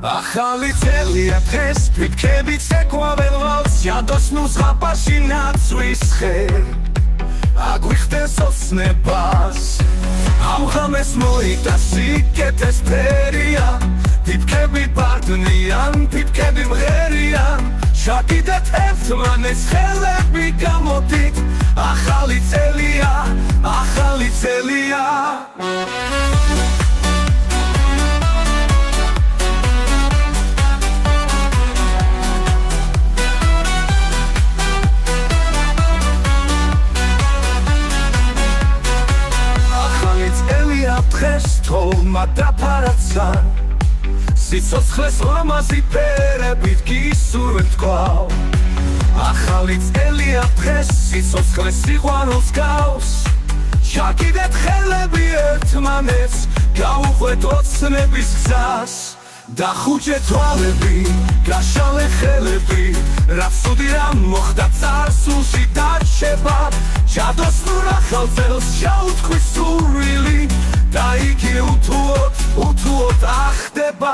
ახალი წელია დღეს ფიქრებით ეკვავენ ვალს ჯადოს ნუსხაპაში ნაცვის ხე აგვიხდეს ოცნებას ამ ღამეს მოიტა სიკეთეს ფერია ფიქრები ბარდნიან ფიქრები მღერიან შაკიდეთ ერთმანეთს ხელები გამოდით ახალი წელია ახალი წელია დღეს თოვლმა დაფარაცა სიცოცხლეს ლამაზი ფერებით გისურვებ თქვავ ახალი წელია დღეს სიცოცხლეს სიყვარულს გავს შაკიდეთ ხელები ერთმანეთს გავუყვეთ ოცნების გზას დახუჭე თვალები გაშალე ხელები რაც ცუდი რამ მოხდა წარსულში დარჩება ჯადოს ნურ ახალ წელს ჩაუთქვის სურვილი და იგი უთუოდ ახდება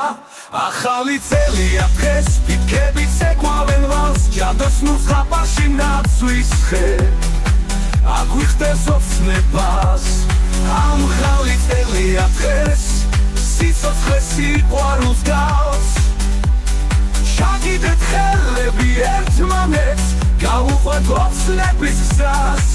ახალი წელია დღეს ფიქრებით ეკვავენ ვალს ჯადოს ნუსხაპაში ნაცვის ხე აგვიხდეს ოცნებას ამ ახალი წელია დღეს სიცოცხლეს სიყვარულს გავს შაკიდეთ ხელები ერთმანეთს გავუყვეთ ოცნების გზას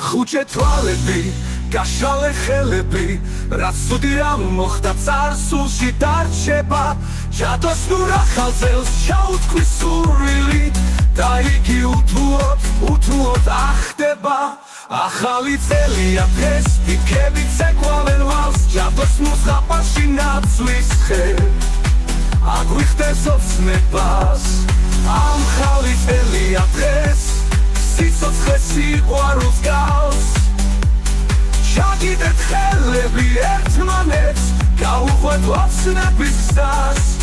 დახუჭე თვალები გაშალე ხელები რაც ცუდი რამ მოხდა წარსულში დარჩება ჯადოს ნურ ახალ წელს ჩაუთქვის სურვილი და იგი უთუოდ ახდება ახალი წელია დღეს ფიქრებით ეკვავენ ვალს ჯადოს ნუსხაპაში ნაცვის ხე აგვიხდეს ოცნებას ამ ახალი წელია დღეს სიცოცხლეს სიყვარულს გავს შაკიდეთ ხელები ერთმანეთს გავუყვეთ ოცნების გზას